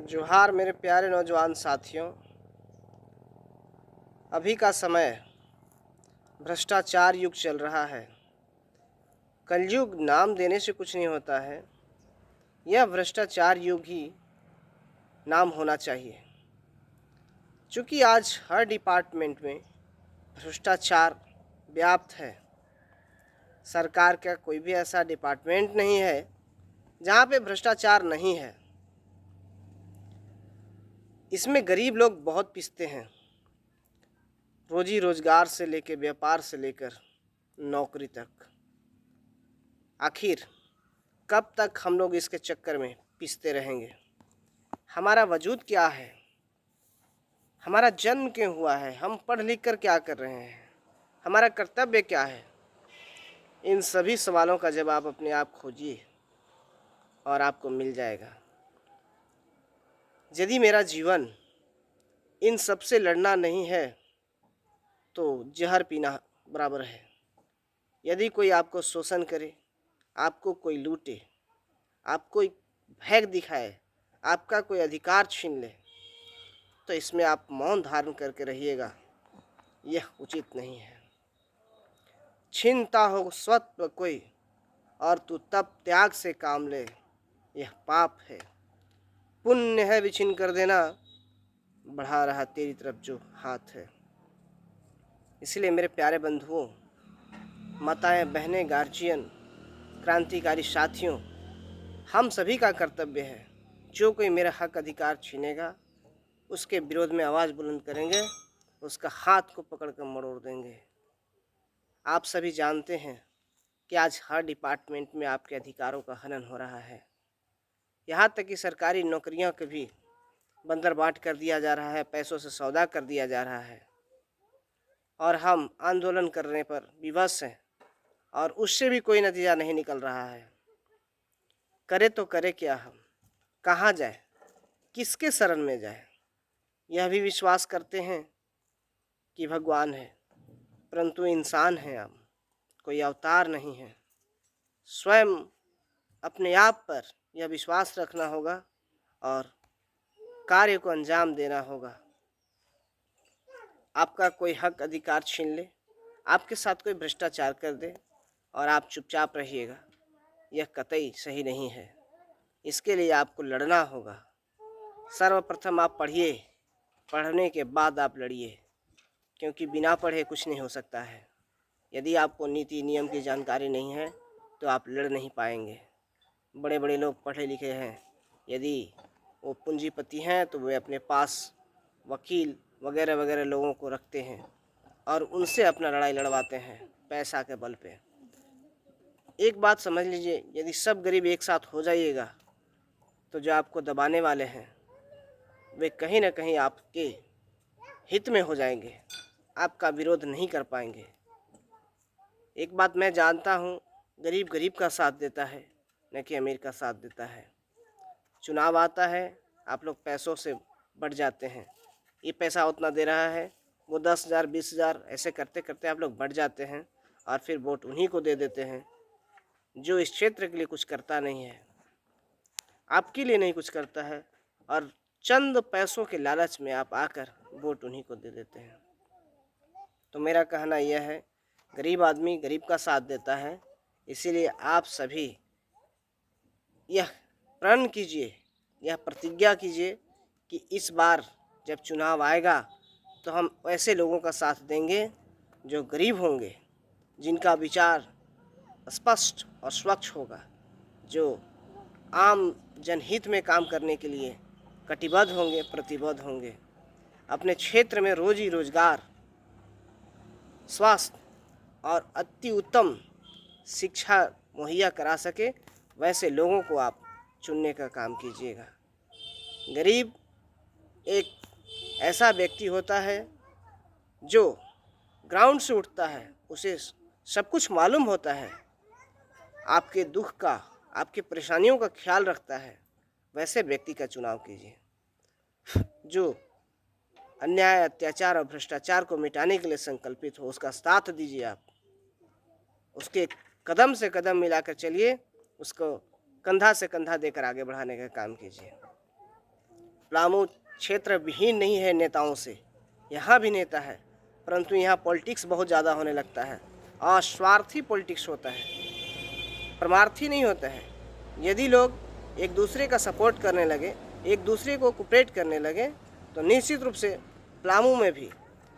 जोहार मेरे प्यारे नौजवान साथियों। अभी का समय भ्रष्टाचार युग चल रहा है। कलयुग नाम देने से कुछ नहीं होता है, यह भ्रष्टाचार युग ही नाम होना चाहिए। क्योंकि आज हर डिपार्टमेंट में भ्रष्टाचार व्याप्त है। सरकार का कोई भी ऐसा डिपार्टमेंट नहीं है जहाँ पे भ्रष्टाचार नहीं है। इसमें गरीब लोग बहुत पिसते हैं, रोजी रोजगार से लेकर व्यापार से लेकर नौकरी तक। आखिर कब तक हम लोग इसके चक्कर में पिसते रहेंगे? हमारा वजूद क्या है? हमारा जन्म क्यों हुआ है? हम पढ़ लिख कर क्या कर रहे हैं? हमारा कर्तव्य क्या है? इन सभी सवालों का जवाब अपने आप खोजिए और आपको मिल जाएगा। यदि मेरा जीवन इन सब से लड़ना नहीं है तो जहर पीना बराबर है। यदि कोई आपको शोषण करे, आपको कोई लूटे, आपको भय दिखाए, आपका कोई अधिकार छीन ले, तो इसमें आप मौन धारण करके रहिएगा, यह उचित नहीं है। छीनता हो स्वत्व कोई और तू तब त्याग से काम ले, यह पाप है। पुण्य है विछिन्न कर देना, बढ़ा रहा तेरी तरफ जो हाथ है। इसलिए मेरे प्यारे बंधुओं, माताएं, बहनें, गार्जियन, क्रांतिकारी साथियों, हम सभी का कर्तव्य है, जो कोई मेरा हक अधिकार छीनेगा उसके विरोध में आवाज़ बुलंद करेंगे, उसका हाथ को पकड़ कर मरोड़ देंगे। आप सभी जानते हैं कि आज हर डिपार्टमेंट में आपके अधिकारों का हनन हो रहा है। यहाँ तक कि सरकारी नौकरियों के भी बंदर बांट कर दिया जा रहा है, पैसों से सौदा कर दिया जा रहा है। और हम आंदोलन करने पर विवश हैं और उससे भी कोई नतीजा नहीं निकल रहा है। करे तो करे क्या हम? कहाँ जाए? किसके शरण में जाए? यह भी विश्वास करते हैं कि भगवान है, परंतु इंसान हैं हम, कोई अवतार नहीं है। स्वयं अपने आप पर यह विश्वास रखना होगा और कार्य को अंजाम देना होगा। आपका कोई हक अधिकार छीन ले, आपके साथ कोई भ्रष्टाचार कर दे और आप चुपचाप रहिएगा, यह कतई सही नहीं है। इसके लिए आपको लड़ना होगा। सर्वप्रथम आप पढ़िए, पढ़ने के बाद आप लड़िए, क्योंकि बिना पढ़े कुछ नहीं हो सकता है। यदि आपको नीति नियम की जानकारी नहीं है तो आप लड़ नहीं पाएंगे। बड़े बड़े लोग पढ़े लिखे हैं, यदि वो पूंजीपति हैं तो वे अपने पास वकील वगैरह वगैरह लोगों को रखते हैं और उनसे अपना लड़ाई लड़वाते हैं पैसा के बल पे। एक बात समझ लीजिए, यदि सब गरीब एक साथ हो जाइएगा तो जो आपको दबाने वाले हैं वे कहीं ना कहीं आपके हित में हो जाएंगे, आपका विरोध नहीं कर पाएंगे। एक बात मैं जानता हूँ, गरीब गरीब का साथ देता है, न कि अमीर का साथ देता है। चुनाव आता है, आप लोग पैसों से बढ़ जाते हैं। ये पैसा उतना दे रहा है, वो 10,000 20,000 ऐसे करते करते आप लोग बढ़ जाते हैं और फिर वोट उन्हीं को दे देते हैं जो इस क्षेत्र के लिए कुछ करता नहीं है, आपके लिए नहीं कुछ करता है, और चंद पैसों के लालच में आप आकर वोट उन्हीं को दे देते हैं। तो मेरा कहना यह है, गरीब आदमी गरीब का साथ देता है। इसीलिए आप सभी यह प्रण कीजिए, यह प्रतिज्ञा कीजिए कि इस बार जब चुनाव आएगा तो हम ऐसे लोगों का साथ देंगे जो गरीब होंगे, जिनका विचार स्पष्ट और स्वच्छ होगा, जो आम जनहित में काम करने के लिए कटिबद्ध होंगे, प्रतिबद्ध होंगे, अपने क्षेत्र में रोजी रोजगार, स्वास्थ्य और अति उत्तम शिक्षा मुहैया करा सके, वैसे लोगों को आप चुनने का काम कीजिएगा। गरीब एक ऐसा व्यक्ति होता है जो ग्राउंड से उठता है, उसे सब कुछ मालूम होता है, आपके दुख का, आपकी परेशानियों का ख्याल रखता है। वैसे व्यक्ति का चुनाव कीजिए। जो अन्याय, अत्याचार और भ्रष्टाचार को मिटाने के लिए संकल्पित हो, उसका साथ दीजिए। आप उसके कदम से कदम मिलाकर चलिए, उसको कंधा से कंधा देकर आगे बढ़ाने का काम कीजिए। पलामू क्षेत्र विहीन नहीं है नेताओं से, यहाँ भी नेता है, परंतु यहाँ पॉलिटिक्स बहुत ज़्यादा होने लगता है और स्वार्थी पॉलिटिक्स होता है, परमार्थी नहीं होता है। यदि लोग एक दूसरे का सपोर्ट करने लगे, एक दूसरे को कोऑपरेट करने लगे, तो निश्चित रूप से पलामू में भी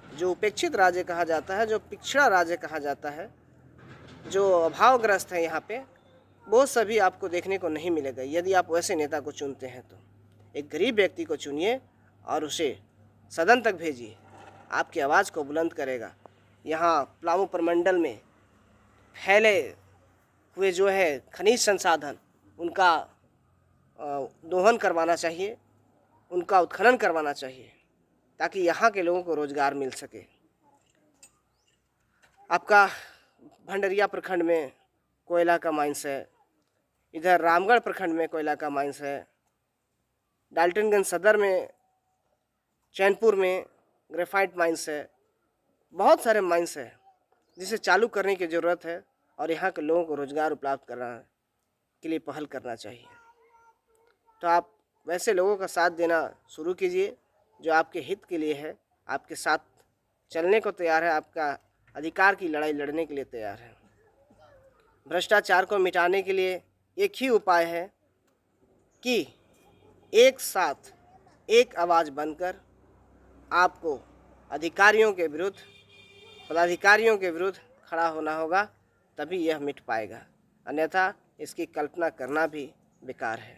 जो उपेक्षित राज्य कहा जाता है, जो पिछड़ा राज्य कहा जाता है, जो अभावग्रस्त है यहाँ पे, वो सभी आपको देखने को नहीं मिलेगा यदि आप वैसे नेता को चुनते हैं। तो एक गरीब व्यक्ति को चुनिए और उसे सदन तक भेजिए, आपकी आवाज़ को बुलंद करेगा। यहाँ पलामू प्रमंडल में फैले हुए जो है खनिज संसाधन, उनका दोहन करवाना चाहिए, उनका उत्खनन करवाना चाहिए, ताकि यहाँ के लोगों को रोज़गार मिल सके। आपका भंडरिया प्रखंड में कोयला का माइंस है, इधर रामगढ़ प्रखंड में कोयला का माइंस है, डाल्टनगंज सदर में, चैनपुर में ग्रेफाइट माइंस है, बहुत सारे माइंस है जिसे चालू करने की ज़रूरत है और यहाँ के लोगों को रोज़गार उपलब्ध करना के लिए पहल करना चाहिए। तो आप वैसे लोगों का साथ देना शुरू कीजिए जो आपके हित के लिए है, आपके साथ चलने को तैयार है, आपका अधिकार की लड़ाई लड़ने के लिए तैयार है। भ्रष्टाचार को मिटाने के लिए एक ही उपाय है कि एक साथ एक आवाज़ बनकर आपको अधिकारियों के विरुद्ध, पदाधिकारियों के विरुद्ध खड़ा होना होगा, तभी यह मिट पाएगा, अन्यथा इसकी कल्पना करना भी बेकार है।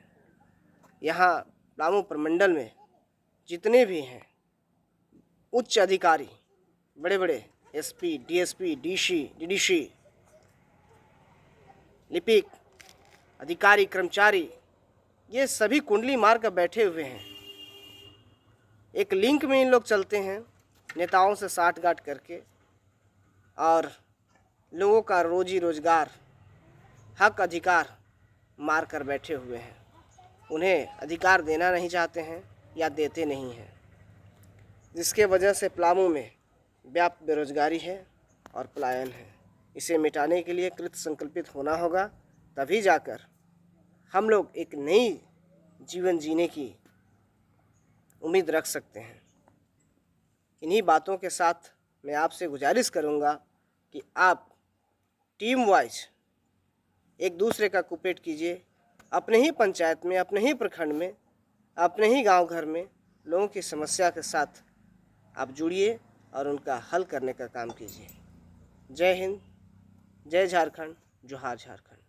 यहाँ पलामू प्रमंडल में जितने भी हैं उच्च अधिकारी, बड़े बड़े एसपी, डीएसपी, डीडीसी, लिपिक, अधिकारी, कर्मचारी, ये सभी कुंडली मार कर बैठे हुए हैं। एक लिंक में इन लोग चलते हैं नेताओं से साठगांठ करके और लोगों का रोजी रोजगार, हक अधिकार मार कर बैठे हुए हैं। उन्हें अधिकार देना नहीं चाहते हैं या देते नहीं हैं, जिसके वजह से पलामू में व्याप्त बेरोजगारी है और पलायन है। इसे मिटाने के लिए कृत संकल्पित होना होगा, तभी जाकर हम लोग एक नई जीवन जीने की उम्मीद रख सकते हैं। इन्हीं बातों के साथ मैं आपसे गुजारिश करूंगा कि आप टीम वाइज एक दूसरे का कोऑपरेट कीजिए, अपने ही पंचायत में, अपने ही प्रखंड में, अपने ही गांव घर में लोगों की समस्या के साथ आप जुड़िए और उनका हल करने का काम कीजिए। जय हिंद, जय झारखंड, जोहार झारखंड।